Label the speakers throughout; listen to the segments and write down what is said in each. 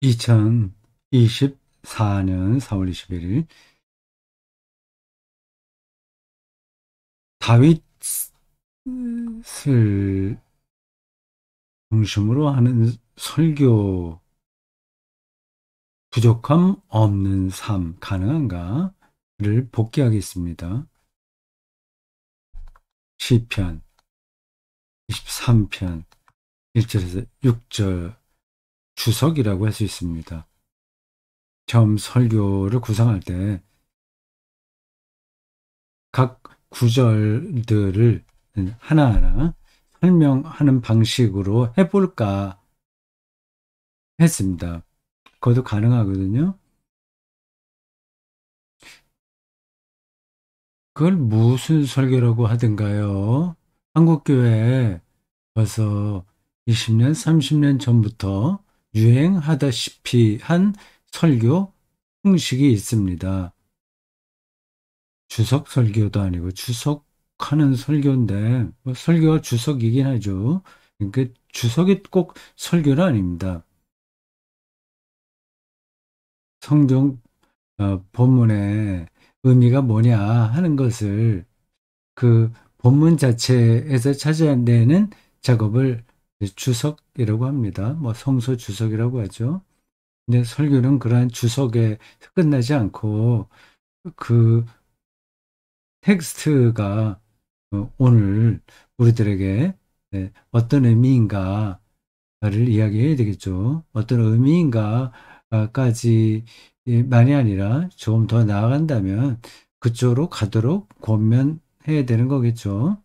Speaker 1: 2024년 4월 21일 다윗을 중심으로 하는 설교 부족함 없는 삶 가능한가를 복귀하겠습니다. 시편 23편 1절에서 6절 주석이라고 할 수 있습니다. 처음 설교를 구상할 때 각 구절들을 하나하나 설명하는 방식으로 해볼까 했습니다. 그것도 가능하거든요. 그걸 무슨 설교라고 하던가요? 한국교회에 벌써 20년, 30년 전부터 유행하다시피 한 설교 형식이 있습니다. 주석 설교도 아니고 주석하는 설교인데 뭐 설교가 주석이긴 하죠. 그러니까 주석이 꼭 설교는 아닙니다. 성경 본문의 의미가 뭐냐 하는 것을 그 본문 자체에서 찾아내는 작업을 주석이라고 합니다. 뭐 성서 주석이라고 하죠. 근데 설교는 그러한 주석에 끝나지 않고 그 텍스트가 오늘 우리들에게 어떤 의미인가를 이야기해야 되겠죠. 어떤 의미인가까지 만이 아니라 조금 더 나아간다면 그쪽으로 가도록 권면해야 되는 거겠죠.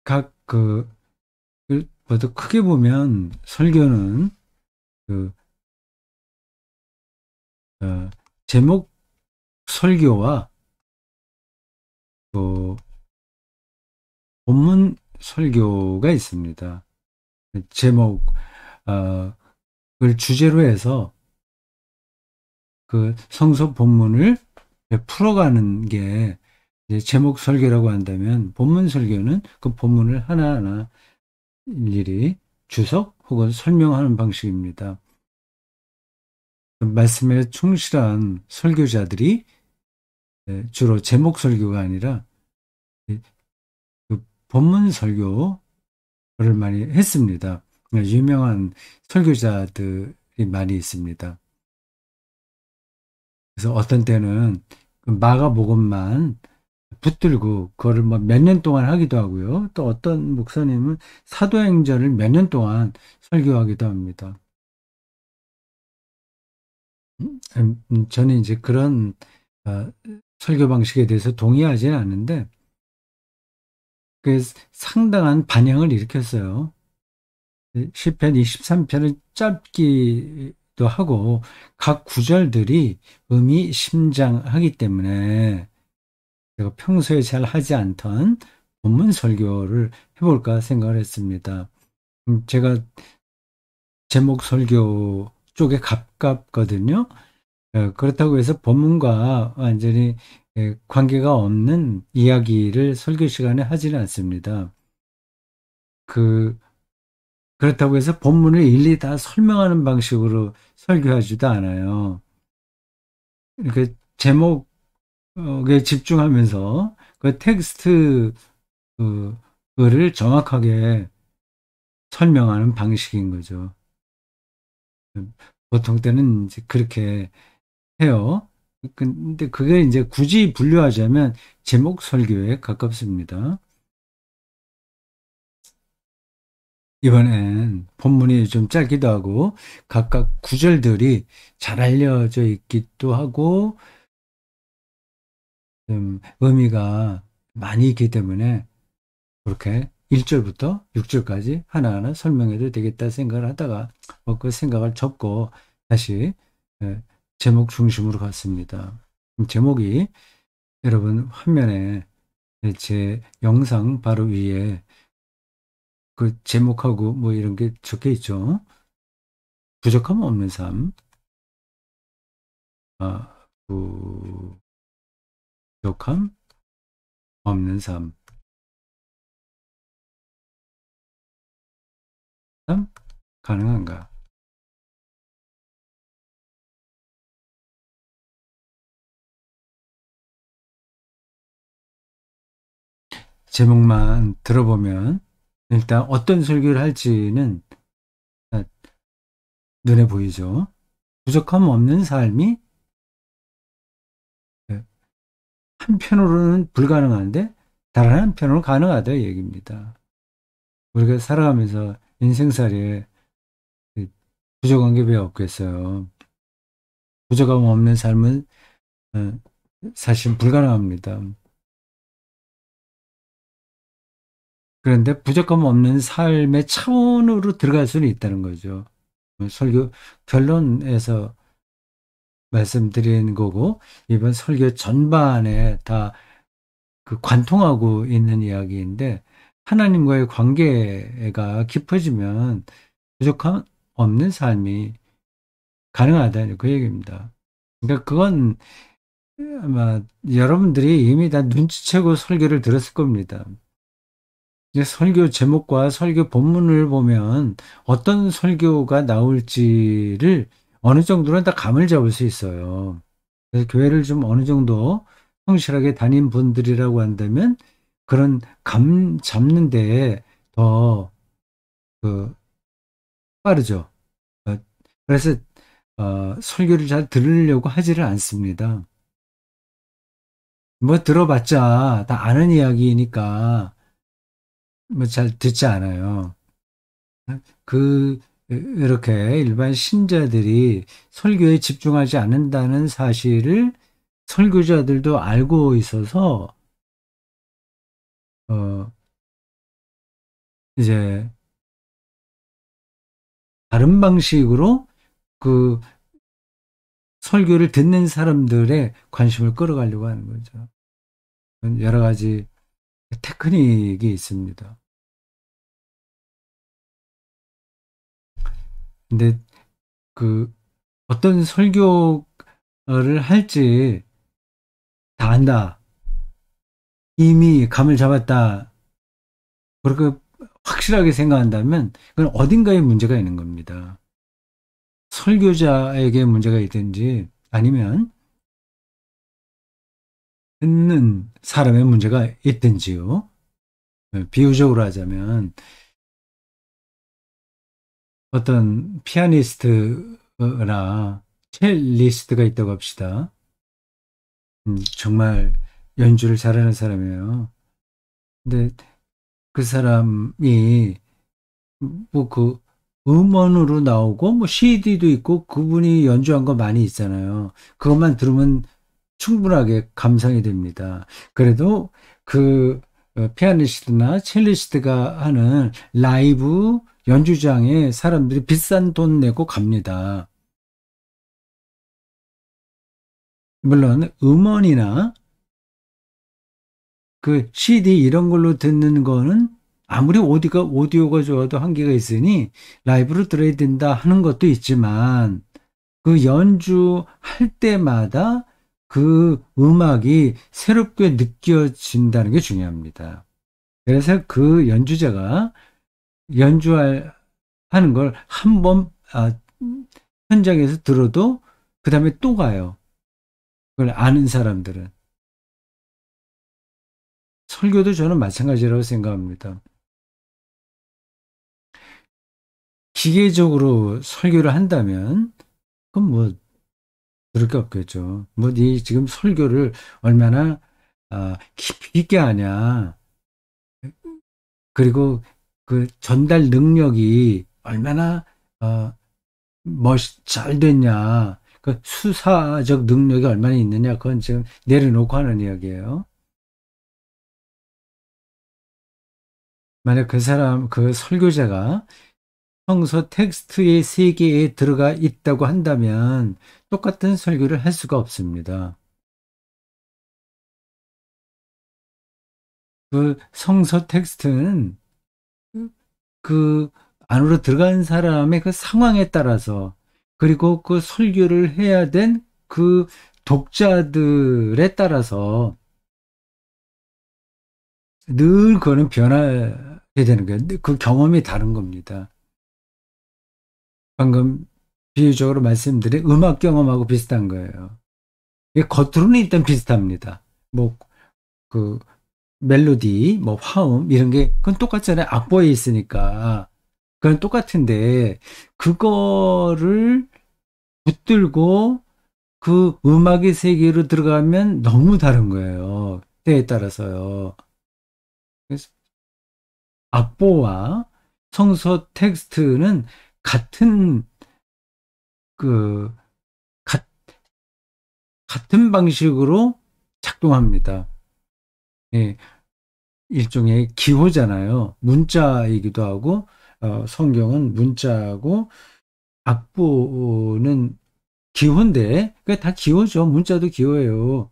Speaker 1: 각 모두 크게 보면 설교는 그 어, 제목 설교와 그 본문 설교가 있습니다. 제목 을 주제로 해서 그 성서 본문을 풀어가는 게 이제 제목 설교라고 한다면 본문 설교는 그 본문을 하나하나 일일이 주석 혹은 설명하는 방식입니다. 말씀에 충실한 설교자들이 주로 제목 설교가 아니라 그 본문 설교를 많이 했습니다. 유명한 설교자들이 많이 있습니다. 그래서 어떤 때는 그 마가복음만 붙들고 그거를 뭐 몇 년 동안 하기도 하고요. 또 어떤 목사님은 사도행전을 몇 년 동안 설교하기도 합니다. 저는 이제 그런 어, 설교 방식에 대해서 동의하지는 않는데 그 상당한 반향을 일으켰어요. 시편 23편은 짧기도 하고 각 구절들이 의미심장하기 때문에 제가 평소에 잘 하지 않던 본문 설교를 해볼까 생각을 했습니다. 제가 제목 설교 쪽에 가깝거든요. 그렇다고 해서 본문과 완전히 관계가 없는 이야기를 설교 시간에 하지는 않습니다. 그, 그렇다고 해서 본문을 일일이 다 설명하는 방식으로 설교하지도 않아요. 이렇게 제목에 집중하면서 그 텍스트 를 정확하게 설명하는 방식인 거죠. 보통 때는 이제 그렇게 해요. 근데 그게 이제 굳이 분류하자면 제목 설교에 가깝습니다. 이번엔 본문이 좀 짧기도 하고 각각 구절들이 잘 알려져 있기도 하고 좀 의미가 많이 있기 때문에 그렇게 1절부터 6절까지 하나하나 설명해도 되겠다 생각을 하다가 그 생각을 접고 다시 예, 제목 중심으로 갔습니다. 제목이 여러분 화면에 제 영상 바로 위에 그 제목하고 뭐 이런 게 적혀 있죠. 부족함 없는 삶, 아, 부족함 없는 삶, 가능한가? 제목만 들어보면 일단 어떤 설교를 할지는 눈에 보이죠. 부족함 없는 삶이 한편으로는 불가능한데 다른 한편으로는 가능하다 이 얘기입니다. 우리가 살아가면서 인생살이에 부족한 게 왜 없겠어요. 부족함 없는 삶은 어, 사실 불가능합니다. 그런데 부족함 없는 삶의 차원으로 들어갈 수는 있다는 거죠. 설교 결론에서 말씀드린 거고 이번 설교 전반에 다 그 관통하고 있는 이야기인데 하나님과의 관계가 깊어지면 부족함 없는 삶이 가능하다는 그 얘기입니다. 그러니까 그건 아마 여러분들이 이미 다 눈치채고 설교를 들었을 겁니다. 이제 설교 제목과 설교 본문을 보면 어떤 설교가 나올지를 어느 정도는 다 감을 잡을 수 있어요. 그래서 교회를 좀 어느 정도 성실하게 다닌 분들이라고 한다면 그런 감 잡는 데에 더 그 빠르죠. 어, 그래서 설교를 잘 들으려고 하지를 않습니다. 뭐 들어봤자 다 아는 이야기니까 뭐 잘 듣지 않아요. 그 이렇게 일반 신자들이 설교에 집중하지 않는다는 사실을 설교자들도 알고 있어서 어 이제 다른 방식으로 그 설교를 듣는 사람들의 관심을 끌어가려고 하는 거죠. 여러 가지 테크닉이 있습니다. 근데 그 어떤 설교를 할지 다 안다. 이미 감을 잡았다. 그렇게 확실하게 생각한다면 그건 어딘가에 문제가 있는 겁니다. 설교자에게 문제가 있든지 아니면 듣는 사람의 문제가 있든지요. 비유적으로 하자면 어떤 피아니스트나 첼리스트가 있다고 합시다. 정말 연주를 잘하는 사람이에요. 근데 그 사람이 뭐 그 음원으로 나오고 뭐 CD도 있고 그분이 연주한 거 많이 있잖아요. 그것만 들으면 충분하게 감상이 됩니다. 그래도 그 피아니스트나 첼리스트가 하는 라이브 연주장에 사람들이 비싼 돈 내고 갑니다. 물론 음원이나 그 CD 이런 걸로 듣는 거는 아무리 오디오가 좋아도 한계가 있으니 라이브로 들어야 된다 하는 것도 있지만 그 연주할 때마다 그 음악이 새롭게 느껴진다는 게 중요합니다. 그래서 그 연주자가 하는 걸 한 번 현장에서 들어도 그 다음에 또 가요. 그걸 아는 사람들은. 설교도 저는 마찬가지라고 생각합니다. 기계적으로 설교를 한다면 그건 뭐 그럴 게 없겠죠. 뭐 네 지금 설교를 얼마나 깊이 있게 하냐. 그리고 그 전달 능력이 얼마나 어, 잘 됐냐. 그 수사적 능력이 얼마나 있느냐. 그건 지금 내려놓고 하는 이야기예요. 만약 그 사람, 그 설교자가 성서 텍스트의 세계에 들어가 있다고 한다면 똑같은 설교를 할 수가 없습니다. 그 성서 텍스트는 그 안으로 들어간 사람의 그 상황에 따라서 그리고 그 설교를 해야 된 그 독자들에 따라서 늘 그거는 변하게 되는 거예요. 그 경험이 다른 겁니다. 방금 비유적으로 말씀드린 음악 경험하고 비슷한 거예요. 이게 겉으로는 일단 비슷합니다. 뭐, 그, 멜로디, 뭐, 화음, 이런 게, 그건 똑같잖아요. 악보에 있으니까. 그건 똑같은데, 그거를 붙들고 그 음악의 세계로 들어가면 너무 다른 거예요. 때에 따라서요. 그래서 악보와 성서 텍스트는 같은 그 같- 같은 방식으로 작동합니다. 예, 일종의 기호잖아요. 문자이기도 하고 성경은 문자고 악보는 기호인데 그게 다 기호죠. 문자도 기호예요.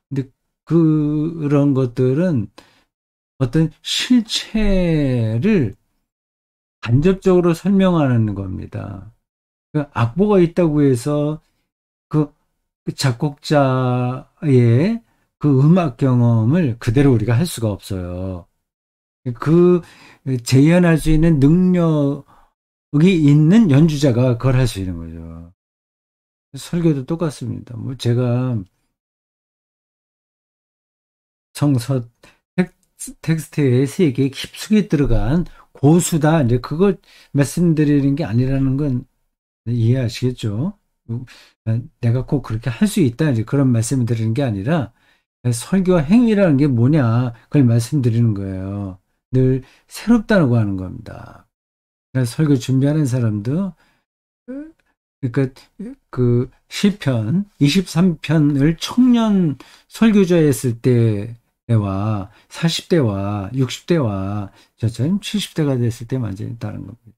Speaker 1: 근데 그런 것들은 어떤 실체를 간접적으로 설명하는 겁니다. 그 악보가 있다고 해서 그, 그 작곡자의 그 음악 경험을 그대로 우리가 할 수가 없어요. 그 재현할 수 있는 능력이 있는 연주자가 그걸 할 수 있는 거죠. 설교도 똑같습니다. 뭐 제가 성서 텍스트의 세계에 깊숙이 들어간 고수다. 이제 그걸 말씀드리는 게 아니라는 건 이해하시겠죠? 내가 꼭 그렇게 할 수 있다. 이제 그런 말씀을 드리는 게 아니라 설교 행위라는 게 뭐냐. 그걸 말씀드리는 거예요. 늘 새롭다고 하는 겁니다. 그래서 설교 준비하는 사람도 그러니까 그 시편 23편을 청년 설교자였을 때와 40대와 60대와 저처럼 70대가 됐을 때 완전히 다른 겁니다.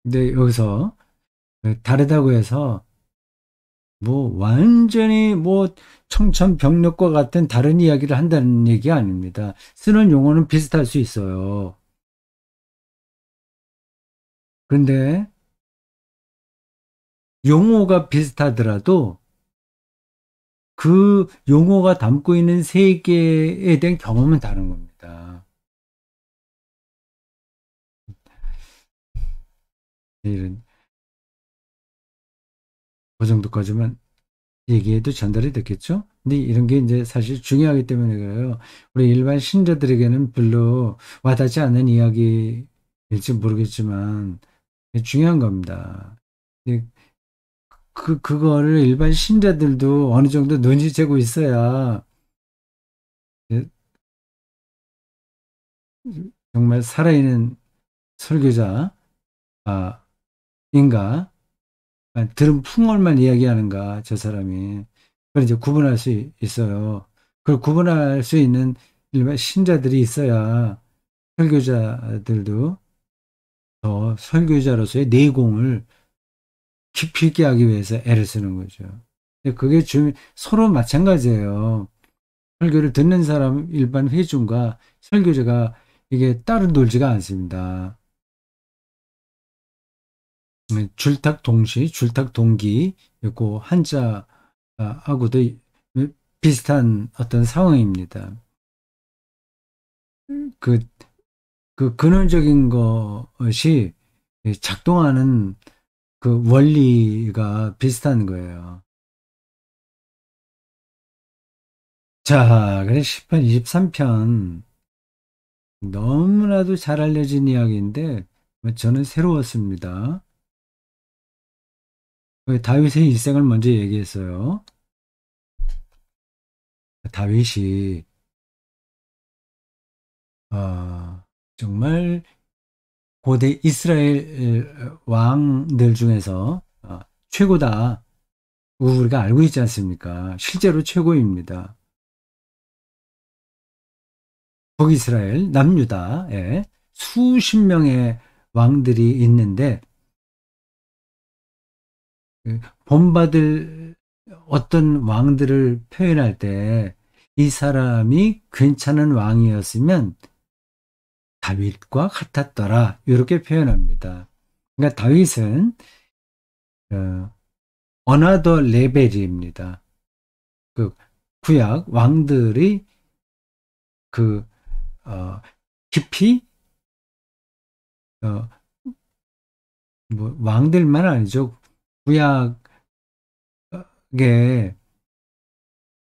Speaker 1: 근데 여기서 다르다고 해서 뭐 완전히 뭐 청천벽력과 같은 다른 이야기를 한다는 얘기 아닙니다. 쓰는 용어는 비슷할 수 있어요. 그런데 용어가 비슷하더라도 그 용어가 담고 있는 세계에 대한 경험은 다른 겁니다. 이런, 그 정도까지만 얘기해도 전달이 됐겠죠? 근데 이런 게 이제 사실 중요하기 때문에 그래요. 우리 일반 신자들에게는 별로 와닿지 않는 이야기일지 모르겠지만 중요한 겁니다. 이 그거를 일반 신자들도 어느 정도 눈치채고 있어야 예, 정말 살아있는 설교자, 아, 인가, 들은 풍월만 이야기하는가, 저 사람이. 그걸 이제 구분할 수 있어요. 그걸 구분할 수 있는 일반 신자들이 있어야 설교자들도 더 설교자로서의 내공을 깊이 있게 하기 위해서 애를 쓰는 거죠. 근데 그게 서로 마찬가지예요. 설교를 듣는 사람 일반 회중과 설교자가 이게 따로 놀지가 않습니다. 줄탁 동시, 줄탁 동기, 그 한자하고도 비슷한 어떤 상황입니다. 그, 그 근원적인 것이 작동하는 그 원리가 비슷한 거예요. 자, 그래 10편, 23편. 너무나도 잘 알려진 이야기인데, 저는 새로웠습니다. 다윗의 일생을 먼저 얘기했어요. 다윗이 정말 고대 이스라엘 왕들 중에서 최고다. 우리가 알고 있지 않습니까? 실제로 최고입니다. 북이스라엘, 남유다에 수십 명의 왕들이 있는데 본받을 어떤 왕들을 표현할 때 이 사람이 괜찮은 왕이었으면 다윗과 같았더라. 이렇게 표현합니다. 그러니까 다윗은 어, 어나더 레벨입니다. 그 구약 왕들이 그 어, 깊이 어, 뭐 왕들만 아니죠. 구약의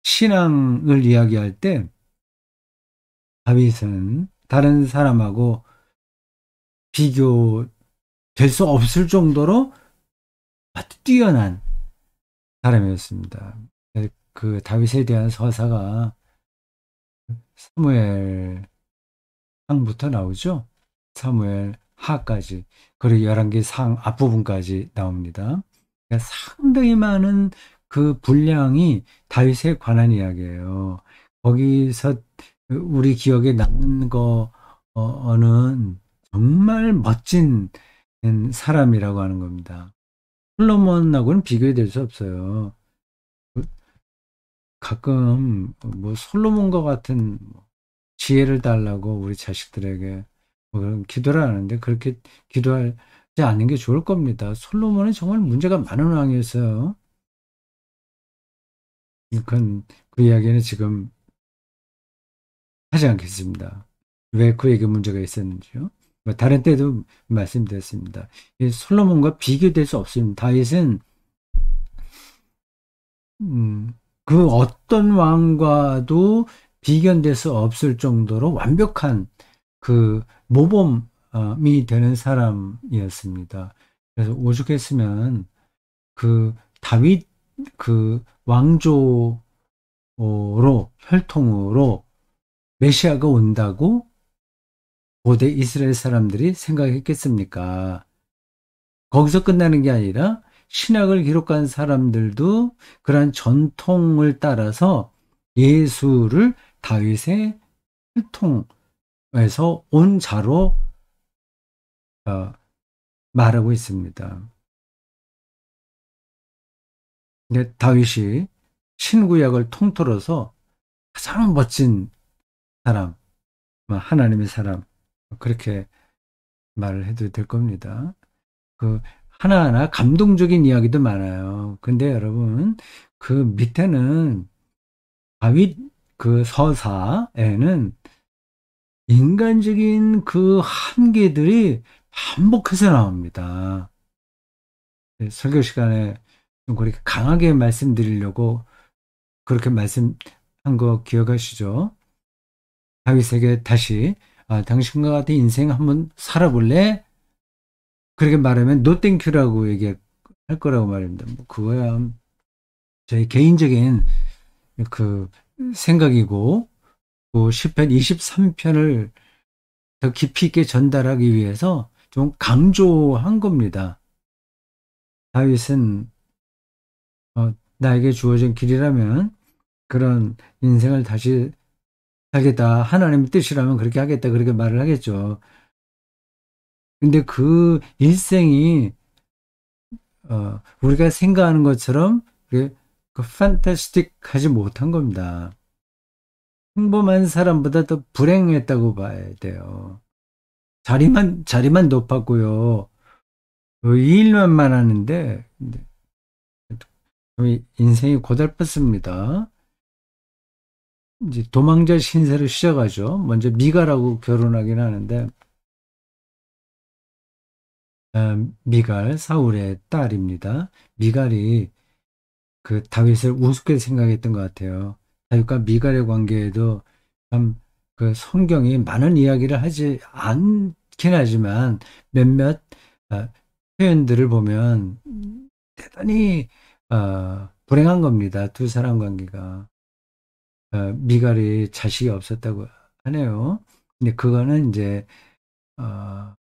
Speaker 1: 신앙을 이야기할 때 다윗은 다른 사람하고 비교될 수 없을 정도로 아주 뛰어난 사람이었습니다. 그 다윗에 대한 서사가 사무엘 상부터 나오죠. 사무엘 하까지 그리고 11개 상 앞부분까지 나옵니다. 그러니까 상당히 많은 그 분량이 다윗에 관한 이야기예요. 거기서 우리 기억에 남는 거는 정말 멋진 사람이라고 하는 겁니다. 솔로몬하고는 비교될 수 없어요. 가끔 뭐 솔로몬과 같은 지혜를 달라고 우리 자식들에게 뭐 그런 기도를 하는데 그렇게 기도하지 않는 게 좋을 겁니다. 솔로몬은 정말 문제가 많은 왕이었어요. 그 이야기는 지금 하지 않겠습니다. 왜 그에게 문제가 있었는지요? 뭐 다른 때도 말씀드렸습니다. 이 솔로몬과 비교될 수 없습니다. 다윗은 음, 그 어떤 왕과도 비견될 수 없을 정도로 완벽한 그 모범이 되는 사람이었습니다. 그래서 오죽했으면 그 다윗 그 왕조로 혈통으로 메시아가 온다고 고대 이스라엘 사람들이 생각했겠습니까? 거기서 끝나는 게 아니라 신약을 기록한 사람들도 그러한 전통을 따라서 예수를 다윗의 혈통에서 온 자로 어, 말하고 있습니다. 근데 다윗이 신구약을 통틀어서 가장 멋진 사람, 하나님의 사람, 그렇게 말을 해도 될 겁니다. 그 하나하나 감동적인 이야기도 많아요. 근데 여러분, 그 밑에는 다윗 그 서사에는 인간적인 그 한계들이 반복해서 나옵니다. 설교 시간에 좀 그렇게 강하게 말씀드리려고 그렇게 말씀한 거 기억하시죠? 다윗에게 다시 당신과 같은 인생 한번 살아볼래? 그렇게 말하면 노 땡큐라고 얘기할 거라고 말입니다. 뭐 그거야 저희 개인적인 그 생각이고 그 시편 23편을 더 깊이 있게 전달하기 위해서 좀 강조한 겁니다. 다윗은 나에게 주어진 길이라면 그런 인생을 다시 살겠다. 하나님의 뜻이라면 그렇게 하겠다. 그렇게 말을 하겠죠. 근데 그 일생이 우리가 생각하는 것처럼 그 판타스틱하지 못한 겁니다. 평범한 사람보다 더 불행했다고 봐야 돼요. 자리만 높았고요. 이 일만 많았는데 인생이 고달팠습니다. 이제 도망자 신세를 시작하죠. 먼저 미갈하고 결혼하긴 하는데 미갈 사울의 딸입니다. 미갈이 그 다윗을 우습게 생각했던 것 같아요. 다윗과 미갈의 관계에도 참 그 성경이 많은 이야기를 하지 않긴 하지만 몇몇 어, 표현들을 보면 대단히 불행한 겁니다. 두 사람 관계가. 미갈이 자식이 없었다고 하네요. 근데 그거는 이제 어,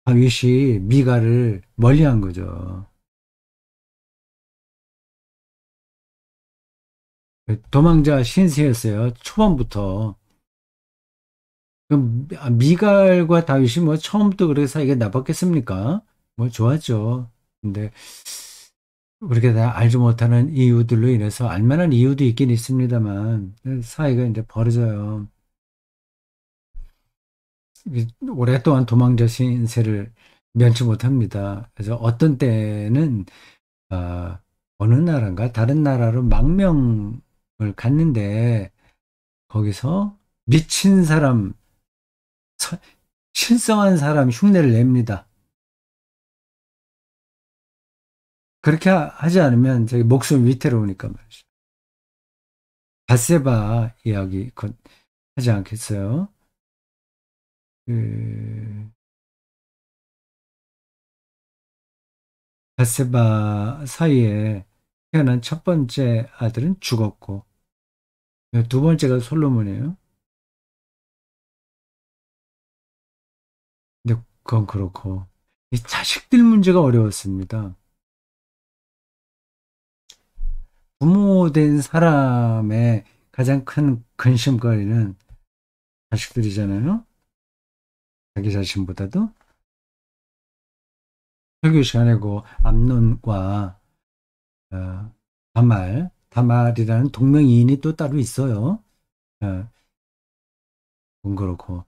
Speaker 1: 다윗이 미갈을 멀리한 거죠. 도망자 신세였어요. 초반부터. 그럼 미갈과 다윗이 뭐 처음부터 그렇게 사이가 나빴겠습니까? 뭐 좋았죠. 근데 우리가 다 알지 못하는 이유들로 인해서 알만한 이유도 있긴 있습니다만 사이가 이제 벌어져요. 오랫동안 도망자 신세를 면치 못합니다. 그래서 어떤 때는 아, 어느 나라인가 다른 나라로 망명을 갔는데 거기서 미친 사람 신성한 사람 흉내를 냅니다. 그렇게 하지 않으면 저기 목숨 위태로우니까 말이죠. 밧세바 이야기 곧 하지 않겠어요? 그 밧세바 사이에 태어난 첫 번째 아들은 죽었고 두 번째가 솔로몬이에요. 근데 그건 그렇고 이 자식들 문제가 어려웠습니다. 부모된 사람의 가장 큰 근심거리는 자식들이잖아요. 자기 자신보다도. 설교 시간에 그 암논과 다말이라는 동명이인이 또 따로 있어요. 어, 그건 그렇고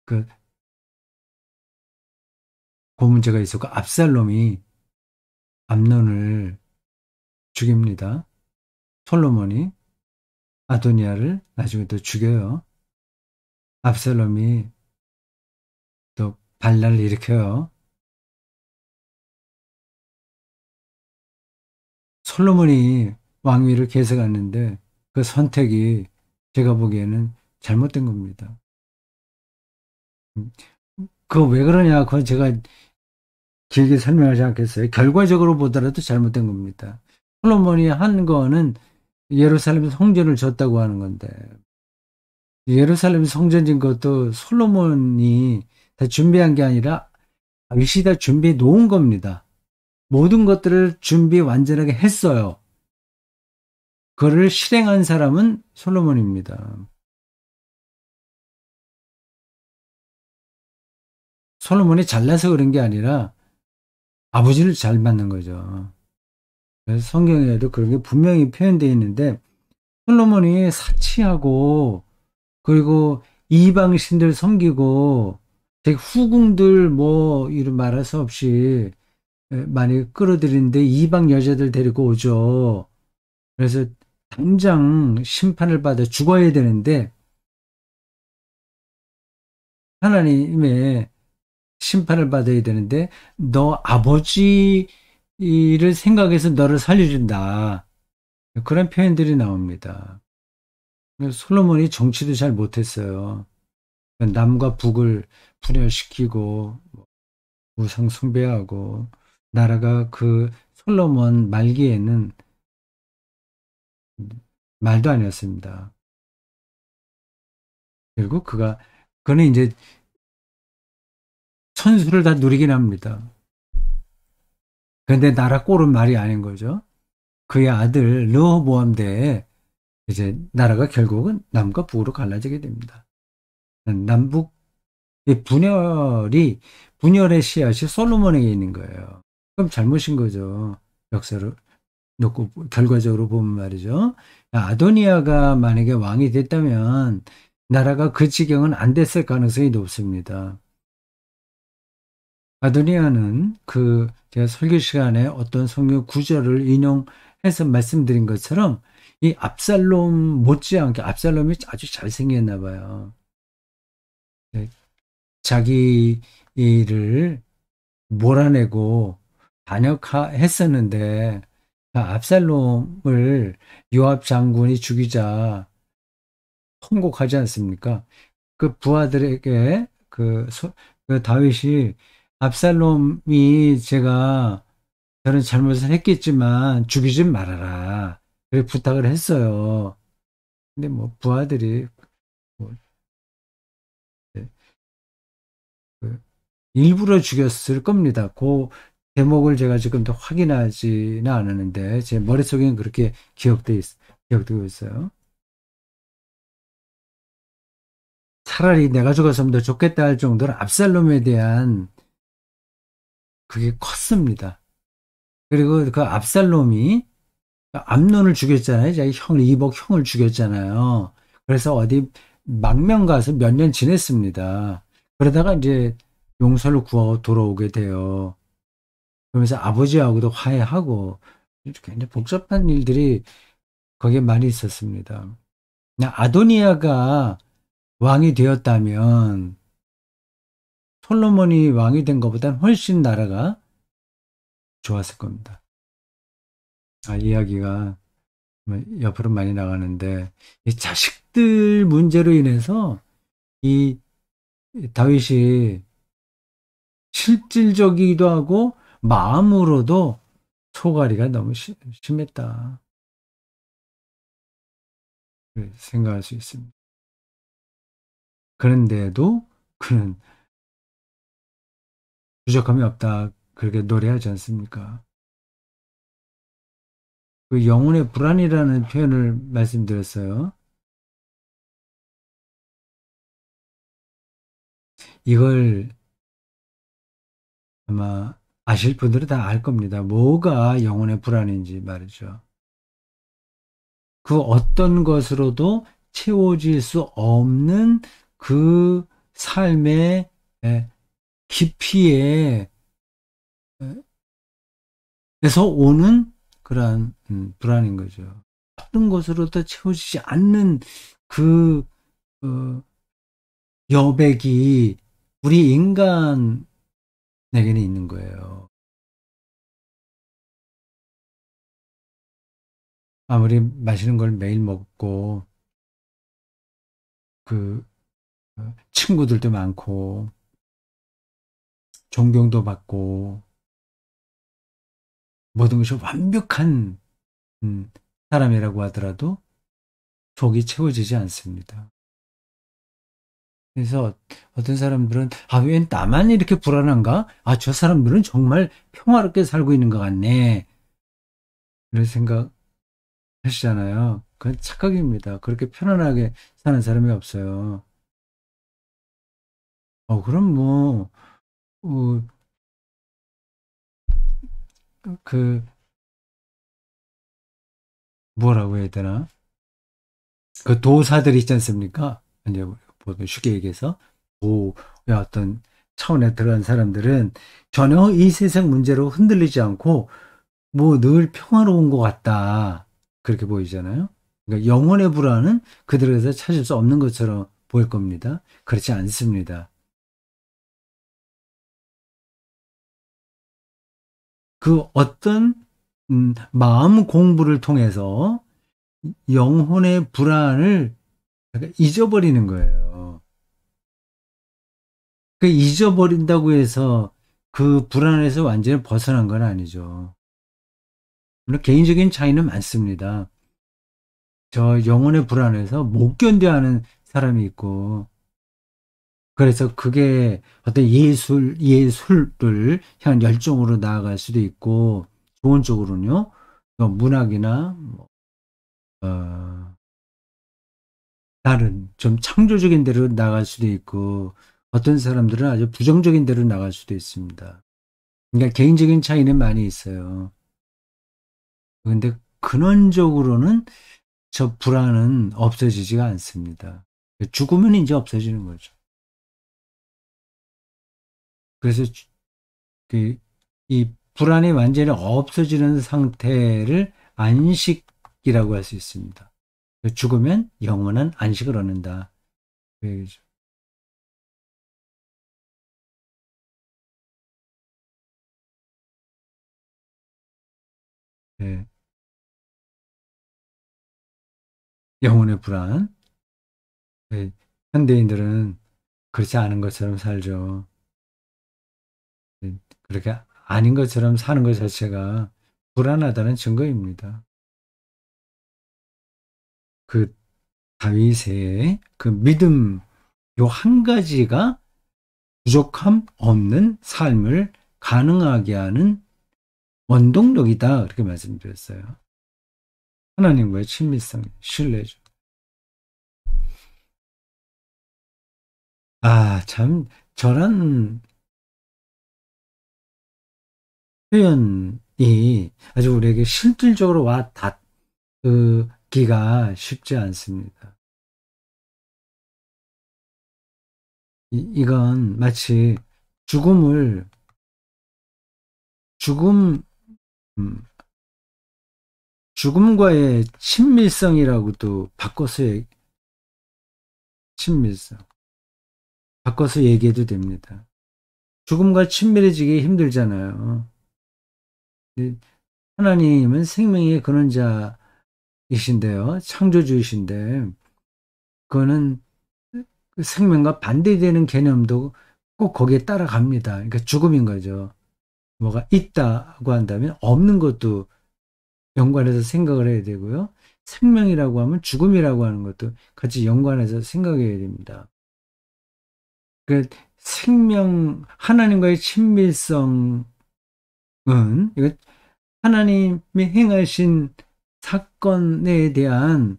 Speaker 1: 그, 그 문제가 있었고 압살롬이 암논을 죽입니다. 솔로몬이 아도니아를 나중에 또 죽여요. 압살롬이 또 반란을 일으켜요. 솔로몬이 왕위를 계승했는데 그 선택이 제가 보기에는 잘못된 겁니다. 그거 왜 그러냐? 그건 제가 길게 설명하지 않겠어요. 결과적으로 보더라도 잘못된 겁니다. 솔로몬이 한 거는 예루살렘 성전을 졌다고 하는 건데 예루살렘 성전 진 것도 솔로몬이 다 준비한 게 아니라 위시 다 준비해 놓은 겁니다. 모든 것들을 준비 완전하게 했어요. 그거를 실행한 사람은 솔로몬입니다. 솔로몬이 잘나서 그런 게 아니라 아버지를 잘 만난 거죠. 그래서 성경에도 그런 게 분명히 표현되어 있는데 솔로몬이 사치하고 그리고 이방 신들 섬기고 되게 후궁들 뭐 이런 말할 수 없이 많이 끌어들이는데 이방 여자들 데리고 오죠. 그래서 당장 심판을 받아 죽어야 되는데 하나님의 심판을 받아야 되는데 너 아버지를 생각해서 너를 살려준다. 그런 표현들이 나옵니다. 솔로몬이 정치도 잘 못했어요. 남과 북을 분열시키고 우상 숭배하고 나라가 그 솔로몬 말기에는 말도 아니었습니다. 그리고 그는 이제 천수를 다 누리긴 합니다. 그런데 나라 꼴은 말이 아닌 거죠. 그의 아들 르호보암 때에 이제 나라가 결국은 남과 북으로 갈라지게 됩니다. 남북 분열의 씨앗이 솔로몬에게 있는 거예요. 그럼 잘못인 거죠. 역사를 놓고 결과적으로 보면 말이죠. 아도니아가 만약에 왕이 됐다면 나라가 그 지경은 안 됐을 가능성이 높습니다. 아도니아는 제가 설교 시간에 어떤 성경 구절을 인용해서 말씀드린 것처럼 이 압살롬 못지않게 압살롬이 아주 잘생겼나 봐요. 네, 자기 일을 몰아내고 반역했었는데 압살롬을 요압 장군이 죽이자 통곡하지 않습니까? 그 부하들에게 그 다윗이 압살롬이 제가 저는 잘못을 했겠지만 죽이지 말아라. 그렇게 부탁을 했어요. 근데 뭐 부하들이 뭐 네, 그 일부러 죽였을 겁니다. 그 대목을 제가 지금 도 확인하지는 않았는데 제 머릿속에는 그렇게 기억되고 있어요. 차라리 내가 죽었으면 더 좋겠다 할 정도로 압살롬에 대한 그게 컸습니다. 그리고 그 압살롬이 암논을 죽였잖아요. 자기 이복 형을 죽였잖아요. 그래서 어디 망명 가서 몇 년 지냈습니다. 그러다가 이제 용서를 구하고 돌아오게 돼요. 그러면서 아버지하고도 화해하고 굉장히 복잡한 일들이 거기에 많이 있었습니다. 아도니아가 왕이 되었다면 솔로몬이 왕이 된 것보다는 훨씬 나라가 좋았을 겁니다. 이야기가 옆으로 많이 나가는데, 이 자식들 문제로 인해서 이 다윗이 실질적이기도 하고 마음으로도 소갈이가 너무 심했다. 생각할 수 있습니다. 그런데도 그는 부족함이 없다. 그렇게 노래하지 않습니까? 그 영혼의 불안이라는 표현을 말씀드렸어요. 이걸 아마 아실 분들은 다 알 겁니다. 뭐가 영혼의 불안인지 말이죠. 그 어떤 것으로도 채워질 수 없는 그 삶의 깊이에 에서 오는 그러한 불안인 거죠. 어떤 것으로도 채워지지 않는 그 여백이 우리 인간에게는 있는 거예요. 아무리 맛있는 걸 매일 먹고 그 친구들도 많고 존경도 받고 모든 것이 완벽한 사람이라고 하더라도 속이 채워지지 않습니다. 그래서 어떤 사람들은 왜 나만 이렇게 불안한가? 저 사람들은 정말 평화롭게 살고 있는 것 같네. 이런 생각 하시잖아요. 그건 착각입니다. 그렇게 편안하게 사는 사람이 없어요. 그럼 뭐, 어, 그, 뭐라고 해야 되나? 그 도사들 있지 않습니까? 이제 보통 쉽게 얘기해서, 의 어떤 차원에 들어간 사람들은 전혀 이 세상 문제로 흔들리지 않고, 뭐 늘 평화로운 것 같다. 그렇게 보이잖아요. 그러니까 영혼의 불안은 그들에서 찾을 수 없는 것처럼 보일 겁니다. 그렇지 않습니다. 그 어떤 마음 공부를 통해서 영혼의 불안을 잊어버리는 거예요. 그 잊어버린다고 해서 그 불안에서 완전히 벗어난 건 아니죠. 물론 개인적인 차이는 많습니다. 저 영혼의 불안에서 못 견뎌하는 사람이 있고, 그래서 그게 어떤 예술을 향한 열정으로 나아갈 수도 있고, 좋은 쪽으로는요, 또 문학이나, 다른 좀 창조적인 데로 나갈 수도 있고, 어떤 사람들은 아주 부정적인 데로 나갈 수도 있습니다. 그러니까 개인적인 차이는 많이 있어요. 근데 근원적으로는 저 불안은 없어지지가 않습니다. 죽으면 이제 없어지는 거죠. 그래서 이 불안이 완전히 없어지는 상태를 안식이라고 할 수 있습니다. 죽으면 영원한 안식을 얻는다. 그 얘기죠. 네. 영혼의 불안. 네. 현대인들은 그렇지 않은 것처럼 살죠. 네. 그렇게 아닌 것처럼 사는 것 자체가 불안하다는 증거입니다. 그 다윗의 그 믿음 요 한 가지가 부족함 없는 삶을 가능하게 하는 원동력이다. 그렇게 말씀드렸어요. 하나님과의 친밀성, 신뢰죠. 참, 저런 표현이 아주 우리에게 실질적으로 와 닿기가 쉽지 않습니다. 이건 마치 죽음을, 죽음, 음, 죽음과의 친밀성이라고도 친밀성. 바꿔서 얘기해도 됩니다. 죽음과 친밀해지기 힘들잖아요. 하나님은 생명의 근원자이신데요. 창조주이신데, 그거는 그 생명과 반대되는 개념도 꼭 거기에 따라갑니다. 그러니까 죽음인 거죠. 뭐가 있다고 한다면 없는 것도 연관해서 생각을 해야 되고요. 생명이라고 하면 죽음이라고 하는 것도 같이 연관해서 생각해야 됩니다. 그 생명, 하나님과의 친밀성은 이거 하나님이 행하신 사건에 대한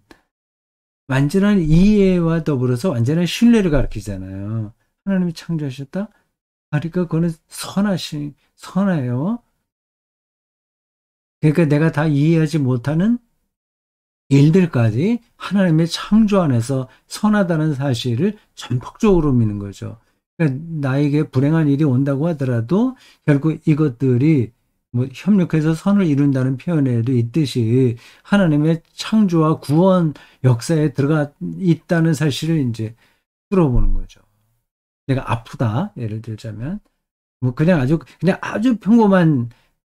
Speaker 1: 완전한 이해와 더불어서 완전한 신뢰를 가르치잖아요. 하나님이 창조하셨다? 그러니까 그거는 선해요. 그러니까 내가 다 이해하지 못하는 일들까지 하나님의 창조 안에서 선하다는 사실을 전폭적으로 믿는 거죠. 그러니까 나에게 불행한 일이 온다고 하더라도 결국 이것들이 뭐 협력해서 선을 이룬다는 표현에도 있듯이 하나님의 창조와 구원 역사에 들어가 있다는 사실을 이제 들어보는 거죠. 내가 아프다, 예를 들자면 뭐 그냥 아주 평범한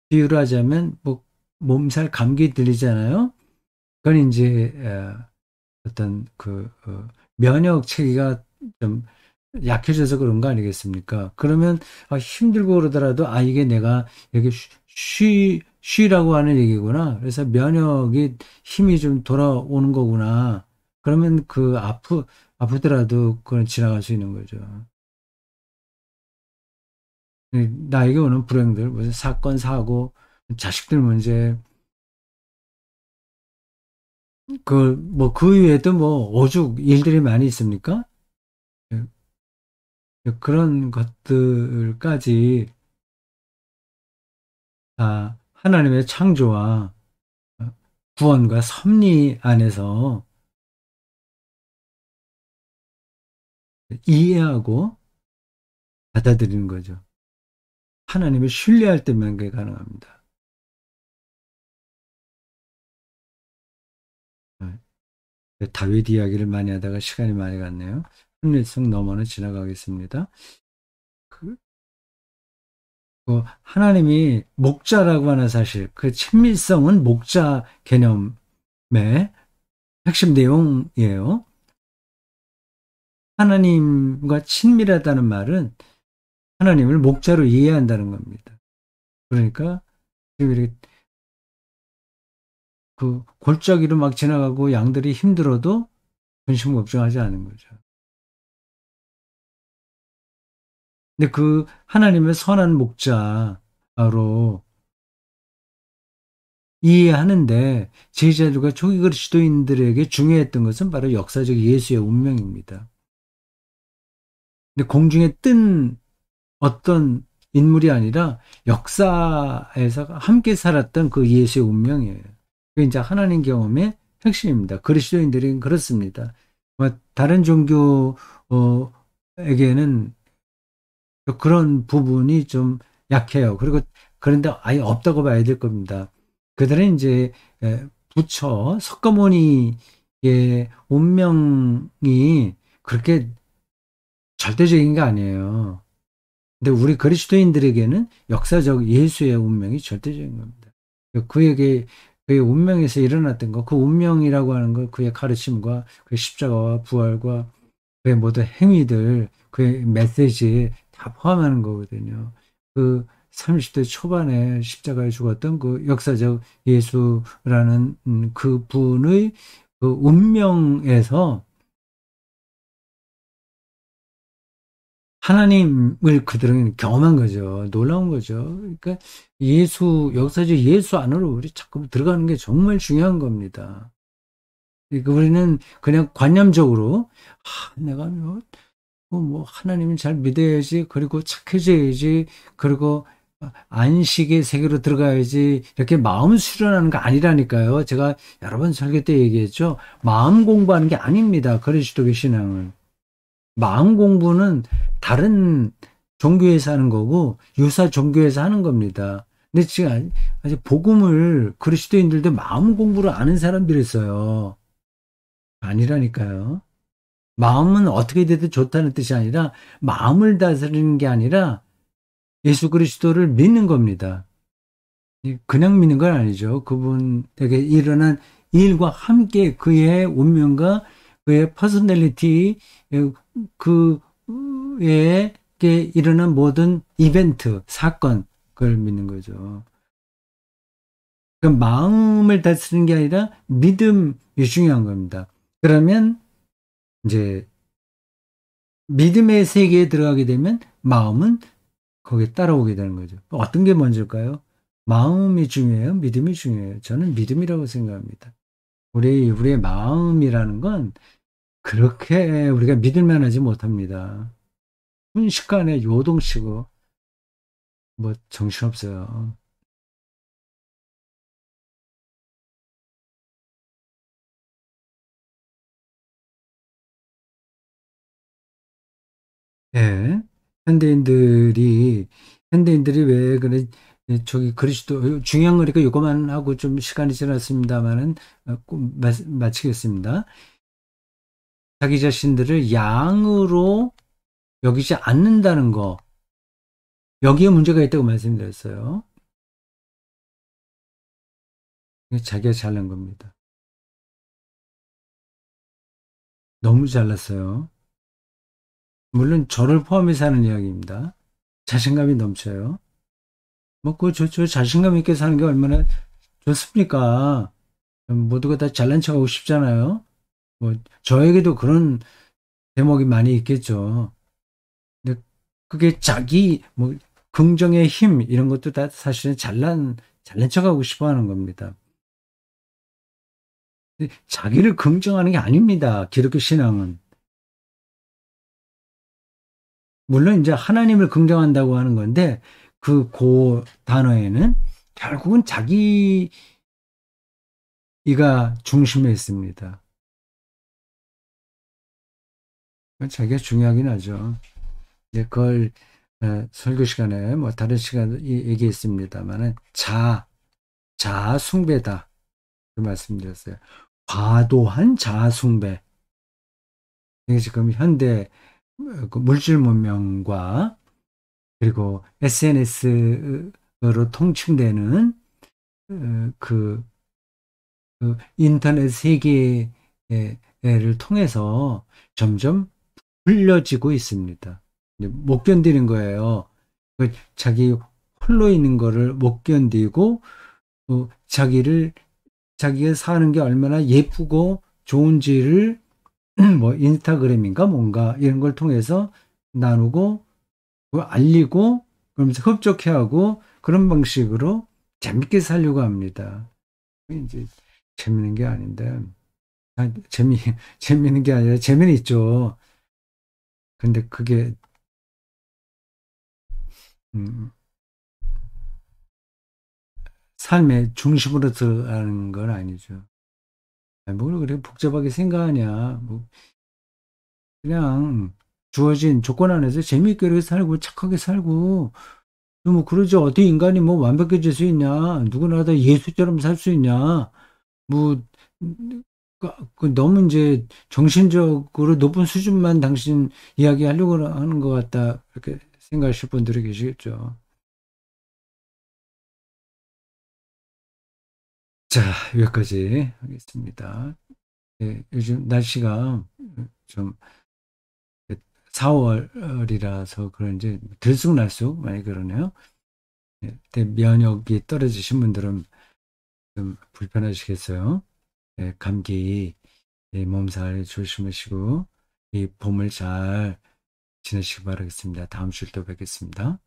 Speaker 1: 비유를 하자면 뭐 몸살 감기 들리잖아요. 그건 이제 어떤 면역 체계가 좀 약해져서 그런 거 아니겠습니까? 그러면 힘들고 그러더라도 이게 내가 이렇게 쉬라고 하는 얘기구나. 그래서 면역이 힘이 좀 돌아오는 거구나. 그러면 아프더라도 그건 지나갈 수 있는 거죠. 나에게 오는 불행들, 무슨 사건, 사고, 자식들 문제, 그 외에도 뭐 오죽 일들이 많이 있습니까? 예, 그런 것들까지 다 하나님의 창조와 구원과 섭리 안에서 이해하고 받아들이는 거죠. 하나님을 신뢰할 때만 그게 가능합니다. 다윗 이야기를 많이 하다가 시간이 많이 갔네요. 합리성 넘어는 지나가겠습니다. 그, 하나님이 목자라고 하는 사실, 그 친밀성은 목자 개념의 핵심 내용이에요. 하나님과 친밀하다는 말은 하나님을 목자로 이해한다는 겁니다. 그러니까 지금 이렇게 골짜기로 막 지나가고 양들이 힘들어도 근심 걱정하지 않은 거죠. 근데 그 하나님의 선한 목자로 이해하는데 제자들과 초기 그리스도인들에게 중요했던 것은 바로 역사적 예수의 운명입니다. 근데 공중에 뜬 어떤 인물이 아니라 역사에서 함께 살았던 그 예수의 운명이에요. 그게 이제 하나님 경험의 핵심입니다. 그리스도인들은 그렇습니다. 다른 종교에게는 그런 부분이 좀 약해요. 그런데 아예 없다고 봐야 될 겁니다. 그들은 이제 부처 석가모니의 운명이 그렇게 절대적인 게 아니에요. 근데 우리 그리스도인들에게는 역사적 예수의 운명이 절대적인 겁니다. 그의 운명에서 일어났던 것, 그 운명이라고 하는 것, 그의 가르침과 그의 십자가와 부활과 그의 모든 행위들, 그의 메시지에 다 포함하는 거거든요. 그 30대 초반에 십자가에 죽었던 그 역사적 예수라는 그 분의 그 운명에서 하나님을 그들은 경험한 거죠. 놀라운 거죠. 그러니까 역사적 예수 안으로 우리 자꾸 들어가는 게 정말 중요한 겁니다. 그러니까 우리는 그냥 관념적으로, 내가 뭐 하나님을 잘 믿어야지, 그리고 착해져야지, 그리고 안식의 세계로 들어가야지, 이렇게 마음 수련하는 거 아니라니까요. 제가 여러 번 설교 때 얘기했죠. 마음 공부하는 게 아닙니다. 그리스도의 신앙은. 마음 공부는 다른 종교에서 하는 거고 유사 종교에서 하는 겁니다. 근데 지금 아직 복음을 그리스도인들도 마음 공부를 아는 사람들이 있어요. 아니라니까요. 마음은 어떻게 돼도 좋다는 뜻이 아니라 마음을 다스리는 게 아니라 예수 그리스도를 믿는 겁니다. 그냥 믿는 건 아니죠. 그분에게 일어난 일과 함께 그의 운명과 그의 퍼스널리티, 그에게 일어난 모든 이벤트, 사건, 그걸 믿는 거죠. 그 마음을 다스리는 게 아니라 믿음이 중요한 겁니다. 그러면 이제 믿음의 세계에 들어가게 되면 마음은 거기에 따라오게 되는 거죠. 어떤 게 먼저일까요? 마음이 중요해요? 믿음이 중요해요? 저는 믿음이라고 생각합니다. 우리의 마음이라는 건 그렇게 우리가 믿을 만하지 못합니다. 순식간에 요동치고 뭐 정신없어요. 예. 현대인들이 현대인들이 왜 그래 저기 그리스도 중요한 거니까 이거만 하고 좀 시간이 지났습니다만은 꼭 마치겠습니다. 자기 자신들을 양으로 여기지 않는다는 거 여기에 문제가 있다고 말씀드렸어요. 자기가 잘난 겁니다. 너무 잘났어요. 물론 저를 포함해서 하는 이야기입니다. 자신감이 넘쳐요. 뭐, 저 자신감 있게 사는 게 얼마나 좋습니까? 모두가 다 잘난 척하고 싶잖아요. 뭐, 저에게도 그런 대목이 많이 있겠죠. 근데 그게 뭐, 긍정의 힘, 이런 것도 다 사실은 잘난 척하고 싶어 하는 겁니다. 근데 자기를 긍정하는 게 아닙니다. 기독교 신앙은. 물론 이제 하나님을 긍정한다고 하는 건데, 그 단어에는 결국은 자기가 중심에 있습니다. 자기가 중요하긴 하죠. 이제 그걸 설교 시간에 뭐 다른 시간에 얘기했습니다만은 자아 숭배다 그 말씀드렸어요. 과도한 자아 숭배. 이게 지금 현대 그 물질 문명과 그리고 SNS로 통칭되는 그 인터넷 세계를 통해서 점점 불려지고 있습니다. 못 견디는 거예요. 자기 홀로 있는 거를 못 견디고 자기가 사는 게 얼마나 예쁘고 좋은지를 뭐 인스타그램인가 뭔가 이런 걸 통해서 나누고 알리고 그러면서 흡족해하고 그런 방식으로 재밌게 살려고 합니다. 이제 재밌는 게 아닌데 재밌는 게 아니라 재미는 있죠. 근데 그게 음, 삶의 중심으로 들어가는 건 아니죠. 뭘 그렇게 복잡하게 생각하냐. 뭐 그냥 주어진 조건 안에서 재미있게 이렇게 살고 착하게 살고 뭐 그러죠. 어디 인간이 뭐 완벽해질 수 있냐. 누구나 다 예수처럼 살 수 있냐. 뭐 너무 이제 정신적으로 높은 수준만 당신 이야기하려고 하는 것 같다. 이렇게 생각하실 분들이 계시겠죠. 자, 여기까지 하겠습니다. 예, 요즘 날씨가 좀 4월이라서 그런지 들쑥날쑥 많이 그러네요. 예, 근데 면역이 떨어지신 분들은 좀 불편하시겠어요. 예, 감기, 몸살 조심하시고 이 봄을 잘 지내시기 바라겠습니다. 다음 주에 또 뵙겠습니다.